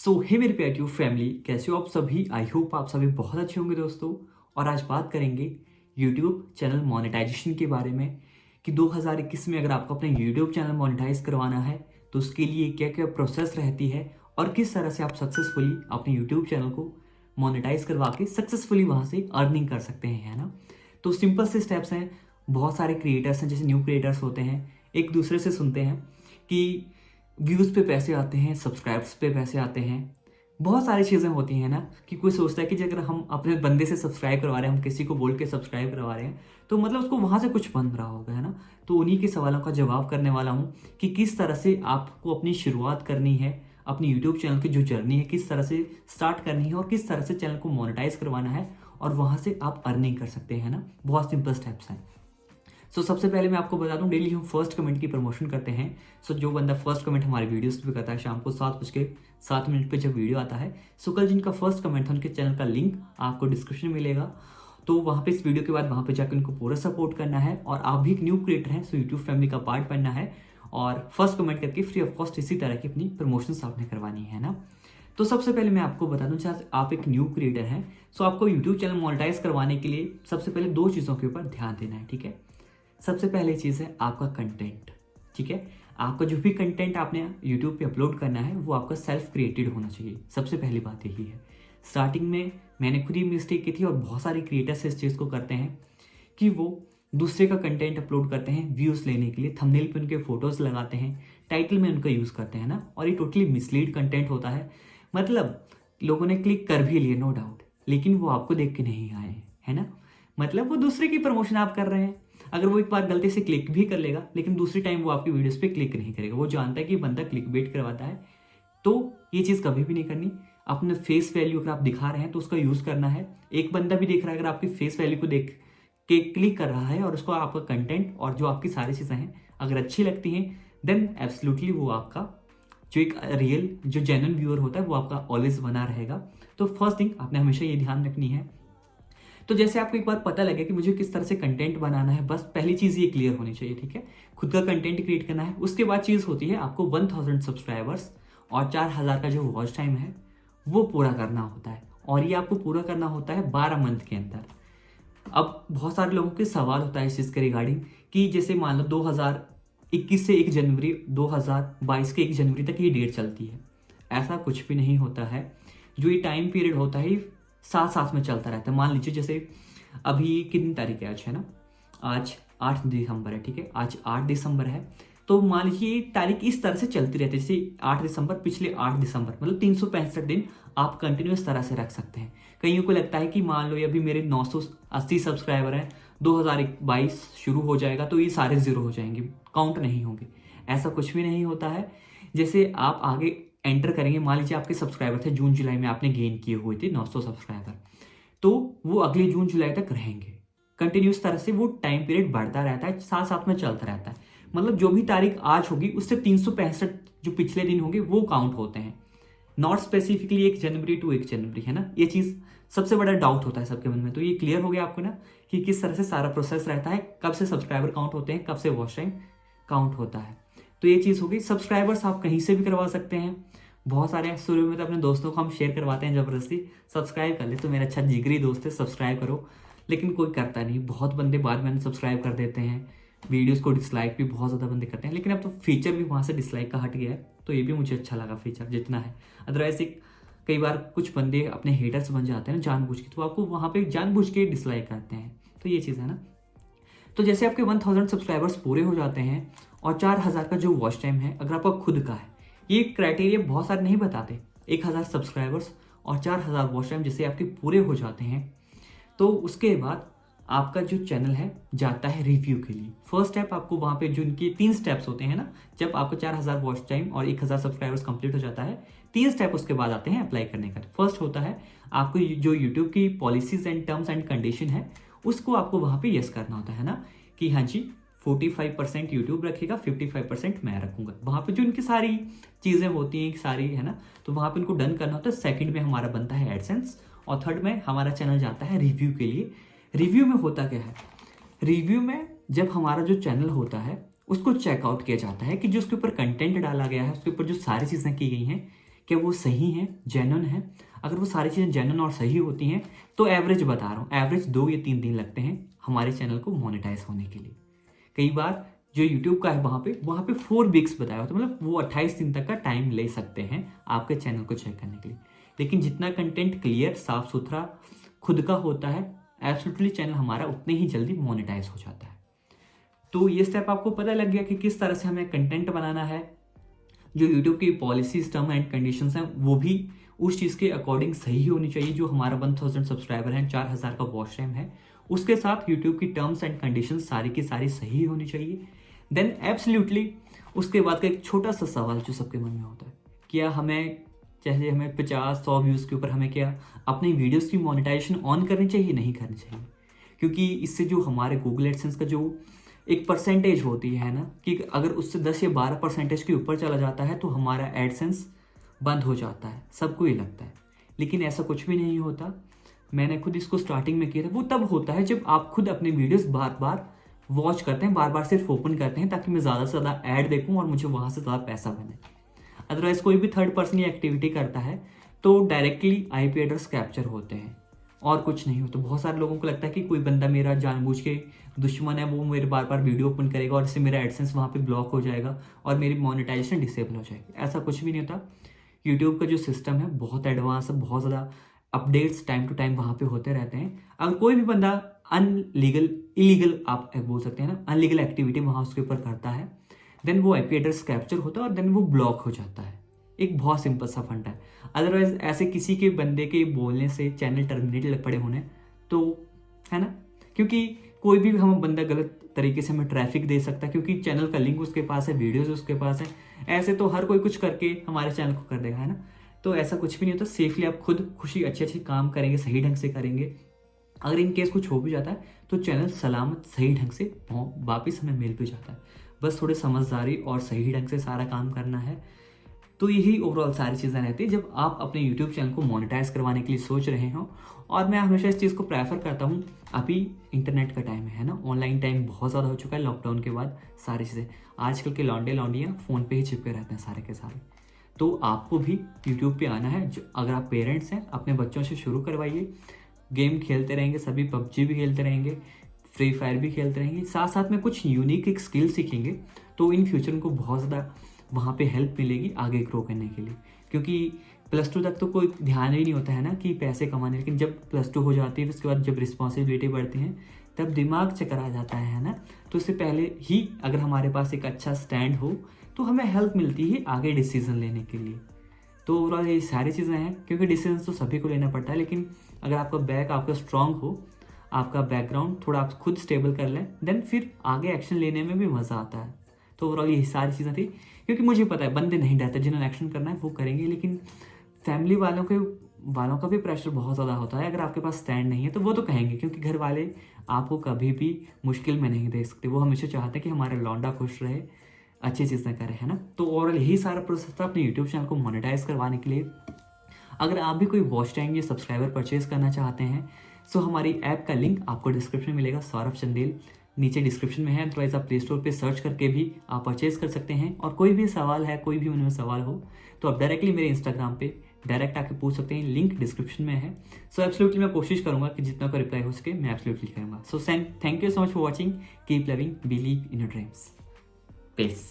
हे मेरे प्यारी फैमिली, कैसे हो आप सभी। आई होप आप सभी बहुत अच्छे होंगे दोस्तों। और आज बात करेंगे यूट्यूब चैनल मोनेटाइजेशन के बारे में कि 2021 में अगर आपको अपना यूट्यूब चैनल मोनेटाइज करवाना है तो उसके लिए क्या क्या प्रोसेस रहती है और किस तरह से आप सक्सेसफुली अपने यूट्यूब चैनल को मोनेटाइज करवा के सक्सेसफुली वहाँ से अर्निंग कर सकते हैं, है ना। तो सिंपल से स्टेप्स हैं। बहुत सारे क्रिएटर्स हैं, जैसे न्यू क्रिएटर्स होते हैं, एक दूसरे से सुनते हैं कि व्यूज़ पे पैसे आते हैं, सब्सक्राइब्स पे पैसे आते हैं, बहुत सारी चीज़ें होती हैं ना। कि कोई सोचता है कि अगर हम अपने बंदे से सब्सक्राइब करवा रहे हैं, हम किसी को बोल के सब्सक्राइब करवा रहे हैं तो मतलब उसको वहाँ से कुछ बन रहा होगा, है ना। तो उन्हीं के सवालों का जवाब करने वाला हूँ कि किस तरह से आपको अपनी शुरुआत करनी है, अपनी यूट्यूब चैनल की जो जर्नी है किस तरह से स्टार्ट करनी है और किस तरह से चैनल को मोनेटाइज करवाना है और वहाँ से आप अर्निंग कर सकते हैं ना। बहुत सिंपल स्टेप्स हैं। सबसे पहले मैं आपको बता दूं, डेली हम फर्स्ट कमेंट की प्रमोशन करते हैं। जो बंदा फर्स्ट कमेंट हमारे वीडियोस पे करता है शाम को 7:07 पे जब वीडियो आता है, कल जिनका फर्स्ट कमेंट था उनके चैनल का लिंक आपको डिस्क्रिप्शन में मिलेगा। तो वहाँ पे इस वीडियो के बाद वहाँ पे जाकर उनको पूरा सपोर्ट करना है। और आप भी एक न्यू क्रिएटर हैं, यूट्यूब फैमिली का पार्ट बनना है और फर्स्ट कमेंट करके फ्री ऑफ कॉस्ट इसी तरह की अपनी प्रमोशन आपने करवानी है ना। तो सबसे पहले मैं आपको बता दूं, चाहे आप एक न्यू क्रिएटर हैं, आपको यूट्यूब चैनल मोनेटाइज करवाने के लिए सबसे पहले 2 चीज़ों के ऊपर ध्यान देना है, ठीक है। सबसे पहले चीज़ है आपका कंटेंट, ठीक है। आपका जो भी कंटेंट आपने यूट्यूब पे अपलोड करना है वो आपका सेल्फ क्रिएटेड होना चाहिए। सबसे पहली बात यही है। स्टार्टिंग में मैंने खुद ही मिस्टेक की थी और बहुत सारे क्रिएटर्स इस चीज़ को करते हैं कि वो दूसरे का कंटेंट अपलोड करते हैं व्यूज़ लेने के लिए, थंबनेल पे उनके फोटोज़ लगाते हैं, टाइटल में उनका यूज़ करते हैं ना। और ये टोटली मिसलीड कंटेंट होता है। मतलब लोगों ने क्लिक कर भी लिए नो डाउट, लेकिन वो आपको देख के नहीं आए, है ना। मतलब वो दूसरे की प्रमोशन आप कर रहे हैं। अगर वो एक बार गलती से क्लिक भी कर लेगा लेकिन दूसरी टाइम वो आपकी वीडियोस पे क्लिक नहीं करेगा। वो जानता है कि बंदा क्लिक बेट करवाता है। तो ये चीज़ कभी भी नहीं करनी। अपने फेस वैल्यू अगर आप दिखा रहे हैं तो उसका यूज़ करना है। एक बंदा भी देख रहा है, अगर आपकी फेस वैल्यू को देख के क्लिक कर रहा है और उसको आपका कंटेंट और जो आपकी सारी चीज़ें हैं अगर अच्छी लगती हैं, देन एब्सोल्युटली वो आपका जो एक रियल जो जेन्युइन व्यूअर होता है वो आपका ऑलवेज बना रहेगा। तो फर्स्ट थिंग आपने हमेशा ये ध्यान रखनी है। तो जैसे आपको एक बार पता लगे कि मुझे किस तरह से कंटेंट बनाना है, बस पहली चीज़ ये क्लियर होनी चाहिए, ठीक है। खुद का कंटेंट क्रिएट करना है। उसके बाद चीज़ होती है आपको 1000 सब्सक्राइबर्स और 4000 का जो वॉच टाइम है वो पूरा करना होता है। और ये आपको पूरा करना होता है 12 मंथ के अंदर। अब बहुत सारे लोगों के सवाल होता है इस चीज़ के रिगार्डिंग कि जैसे मान लो 2021 से 1 जनवरी 2022 के 1 जनवरी तक ये डेट चलती है। ऐसा कुछ भी नहीं होता है। जो ये टाइम पीरियड होता है साथ साथ में चलता रहता है। मान लीजिए जैसे अभी कितनी तारीख है, आज है ना, आज 8 दिसंबर है, ठीक है। आज 8 दिसंबर है तो मान लीजिए ये तारीख इस तरह से चलती रहती है। जैसे 8 दिसंबर पिछले 8 दिसंबर मतलब 365 दिन आप कंटिन्यूस तरह से रख सकते हैं। कईयों को लगता है कि मान लो अभी मेरे 980 सब्सक्राइबर हैं, 2022 शुरू हो जाएगा तो ये सारे जीरो हो जाएंगे, काउंट नहीं होंगे। ऐसा कुछ भी नहीं होता है। जैसे आप आगे एंटर करेंगे, मान लीजिए आपके सब्सक्राइबर थे जून जुलाई में आपने गेन किए हुए थे 900 सब्सक्राइबर, तो वो अगले जून जुलाई तक रहेंगे। कंटिन्यूस तरह से वो टाइम पीरियड बढ़ता रहता है, साथ साथ में चलता रहता है। मतलब जो भी तारीख आज होगी उससे 365 जो पिछले दिन होंगे वो काउंट होते हैं, नॉट स्पेसिफिकली 1 जनवरी टू 1 जनवरी, है ना। ये चीज़ सबसे बड़ा डाउट होता है सबके मन में। तो ये क्लियर हो गया आपको ना कि किस तरह से सारा प्रोसेस रहता है, कब से सब्सक्राइबर काउंट होते हैं, कब से वॉच टाइम काउंट होता है। तो ये चीज़ होगी। सब्सक्राइबर्स आप कहीं से भी करवा सकते हैं। बहुत सारे शुरू में तो अपने दोस्तों को हम शेयर करवाते हैं ज़बरदस्ती, सब्सक्राइब कर ले तो मेरा अच्छा जिगरी दोस्त है सब्सक्राइब करो, लेकिन कोई करता नहीं। बहुत बंदे बाद में सब्सक्राइब कर देते हैं, वीडियोस को डिसलाइक भी बहुत ज़्यादा बंदे करते हैं। लेकिन अब तो फीचर भी वहाँ से डिसलाइक का हट गया है, तो ये भी मुझे अच्छा लगा फीचर जितना है। अदरवाइज कई बार कुछ बंदे अपने हेटर्स बन जाते हैं ना जानबूझ के, तो आपको वहाँ पे जानबूझ के डिसलाइक करते हैं। तो ये चीज़ है ना। तो जैसे आपके 1000 सब्सक्राइबर्स पूरे हो जाते हैं और 4000 का जो वॉच टाइम है अगर आपका खुद का है, ये क्राइटेरिया बहुत सारे नहीं बताते। 1000 सब्सक्राइबर्स और 4000 वॉच टाइम जैसे आपके पूरे हो जाते हैं तो उसके बाद आपका जो चैनल है जाता है रिव्यू के लिए। फर्स्ट स्टेप आपको वहाँ पे जो इनके 3 स्टेप्स होते हैं ना, जब आपको 4000 वॉच टाइम और 1000 सब्सक्राइबर्स कंप्लीट हो जाता है, 3 स्टेप उसके बाद आते हैं अप्लाई करने का। फर्स्ट होता है आपको जो यूट्यूब की policies and terms and condition है उसको आपको वहाँ पे यस करना होता है ना, कि हाँ जी 45% यूट्यूब रखेगा, 55% मैं रखूंगा। वहाँ पे जो इनकी सारी चीज़ें होती हैं सारी, है ना, तो वहाँ पे इनको डन करना होता है। सेकंड में हमारा बनता है एडसेंस और थर्ड में हमारा चैनल जाता है रिव्यू के लिए। रिव्यू में होता क्या है, रिव्यू में जब हमारा जो चैनल होता है उसको चेकआउट किया जाता है कि जो उसके ऊपर कंटेंट डाला गया है, उसके ऊपर जो सारी चीज़ें की गई हैं क्या वो सही हैं, जेन्युइन है? अगर वो सारी चीज़ें जेन्युइन और सही होती हैं तो एवरेज बता रहा हूँ, एवरेज 2 या 3 दिन लगते हैं हमारे चैनल को मोनेटाइज होने के लिए। कई बार जो यूट्यूब का है वहाँ पे 4 वीक्स बताया होता है, मतलब वो 28 दिन तक का टाइम ले सकते हैं आपके चैनल को चेक करने के लिए। लेकिन जितना कंटेंट क्लियर, साफ सुथरा खुद का होता है, एब्सोल्युटली चैनल हमारा उतने ही जल्दी मोनेटाइज हो जाता है। तो ये स्टेप आपको पता लग गया कि किस तरह से हमें कंटेंट बनाना है। जो यूट्यूब की पॉलिसीज, टर्म एंड कंडीशंस हैं वो भी उस चीज़ के अकॉर्डिंग सही होनी चाहिए। जो हमारा 1000 सब्सक्राइबर हैं, 4000 का वॉच टाइम है, उसके साथ यूट्यूब की टर्म्स एंड कंडीशंस सारी की सारी सही होनी चाहिए। देन एब्सोल्युटली उसके बाद का एक छोटा सा सवाल जो सबके मन में होता है, क्या हमें, चाहे हमें 50-100 व्यूज़ के ऊपर हमें क्या अपनी वीडियोस की मोनेटाइजेशन ऑन करनी चाहिए, नहीं करनी चाहिए? क्योंकि इससे जो हमारे गूगल एडसेंस का जो एक परसेंटेज होती है ना, कि अगर उससे 10 या 12% के ऊपर चला जाता है तो हमारा एडसेंस बंद हो जाता है, सबको ये लगता है। लेकिन ऐसा कुछ भी नहीं होता। मैंने खुद इसको स्टार्टिंग में किया था। वो तब होता है जब आप खुद अपने वीडियोस बार बार वॉच करते हैं, बार बार सिर्फ ओपन करते हैं ताकि मैं ज़्यादा से ज़्यादा ऐड देखूँ और मुझे वहाँ से ज़्यादा पैसा बने। अदरवाइज कोई भी थर्ड पर्सन एक्टिविटी करता है तो डायरेक्टली आईपी एड्रेस कैप्चर होते हैं और कुछ नहीं होता। बहुत सारे लोगों को लगता है कि कोई बंदा मेरा जानबूझ के दुश्मन है, वो मेरे बार बार वीडियो ओपन करेगा और इससे मेरा एडसेंस वहाँ पे ब्लॉक हो जाएगा और मेरी मोनेटाइजेशन डिसेबल हो जाएगी। ऐसा कुछ भी नहीं होता। यूट्यूब का जो सिस्टम है बहुत एडवांस है, बहुत ज़्यादा अपडेट्स टाइम टू टाइम वहाँ पे होते रहते हैं। अगर कोई भी बंदा इलीगल आप बोल सकते हैं ना, अनलीगल एक्टिविटी वहाँ उसके ऊपर करता है, देन वो आईपी एड्रेस कैप्चर होता है और देन वो ब्लॉक हो जाता है। एक बहुत सिंपल सा फंडा है। अदरवाइज ऐसे किसी के बंदे के बोलने से चैनल टर्मिनेट पड़े होने तो है ना, क्योंकि कोई भी हम बंदा गलत तरीके से हमें ट्रैफिक दे सकता है, क्योंकि चैनल का लिंक उसके पास है, वीडियोस उसके पास है। ऐसे तो हर कोई कुछ करके हमारे चैनल को कर देगा, है ना। तो ऐसा कुछ भी नहीं होता। सेफली आप खुद खुशी अच्छे काम करेंगे, सही ढंग से करेंगे। अगर इन केस कुछ हो भी जाता है तो चैनल सलामत सही ढंग से वापस हमें मिल भी जाता है। बस थोड़ी समझदारी और सही ढंग से सारा काम करना है। तो यही ओवरऑल सारी चीज़ें रहती है जब आप अपने यूट्यूब चैनल को मोनेटाइज करवाने के लिए सोच रहे हो। और मैं हमेशा इस चीज़ को प्रेफर करता हूँ। अभी इंटरनेट का टाइम है ना, ऑनलाइन टाइम बहुत ज़्यादा हो चुका है लॉकडाउन के बाद। सारी चीज़ें आजकल के लौंडियाँ फ़ोन पे ही चिपके रहते हैं सारे के सारे। तो आपको भी यूट्यूब पे आना है। जो अगर आप पेरेंट्स हैं अपने बच्चों से शुरू करवाइए। गेम खेलते रहेंगे, सभी पबजी भी खेलते रहेंगे, फ्री फायर भी खेलते रहेंगे, साथ साथ में कुछ यूनिक एक स्किल सीखेंगे तो इन फ्यूचर उनको बहुत ज़्यादा वहाँ पे हेल्प मिलेगी आगे ग्रो करने के लिए। क्योंकि +2 तक तो कोई ध्यान ही नहीं होता है ना कि पैसे कमाने, लेकिन जब +2 हो जाती है उसके बाद जब रिस्पॉन्सिबिलिटी बढ़ती है तब दिमाग चकर आ जाता है ना। तो इससे पहले ही अगर हमारे पास एक अच्छा स्टैंड हो तो हमें हेल्प मिलती है आगे डिसीजन लेने के लिए। तो ओवरऑल ये सारी चीज़ें हैं, क्योंकि डिसीजन तो सभी को लेना पड़ता है। लेकिन अगर आपका बैक आपका स्ट्रांग हो, आपका बैकग्राउंड थोड़ा आप खुद स्टेबल कर लें, देन फिर आगे एक्शन लेने में भी मज़ा आता है। तो ओवरऑल ये सारी चीज़ें थी, क्योंकि मुझे पता है बंदे नहीं डरते, जिन्होंने एक्शन करना है वो करेंगे। लेकिन फैमिली वालों का भी प्रेशर बहुत ज़्यादा होता है। अगर आपके पास स्टैंड नहीं है तो वो तो कहेंगे, क्योंकि घर वाले आपको कभी भी मुश्किल में नहीं देख सकते। वो हमेशा चाहते हैं कि हमारा लौंडा खुश रहे, अच्छी चीज़ें करे, है ना। तो ओवरऑल यही सारा प्रोसेस था अपने यूट्यूब चैनल को मोनेटाइज करवाने के लिए। अगर आप भी कोई वॉच टाइम या सब्सक्राइबर परचेज करना चाहते हैं सो हमारी ऐप का लिंक आपको डिस्क्रिप्शन में मिलेगा, सौरभ चंदेल नीचे डिस्क्रिप्शन में है। अदरवाइज आप प्ले स्टोर पे सर्च करके भी आप परचेज कर सकते हैं। और कोई भी सवाल है, कोई भी मन में सवाल हो तो आप डायरेक्टली मेरे इंस्टाग्राम पे डायरेक्ट आके पूछ सकते हैं, लिंक डिस्क्रिप्शन में है। सो एब्सोल्युटली मैं कोशिश करूंगा कि जितना का रिप्लाई हो सके मैं एब्सोल्युटली करूंगा। So thank you so much for watching. Keep loving, believe in your dreams. Peace.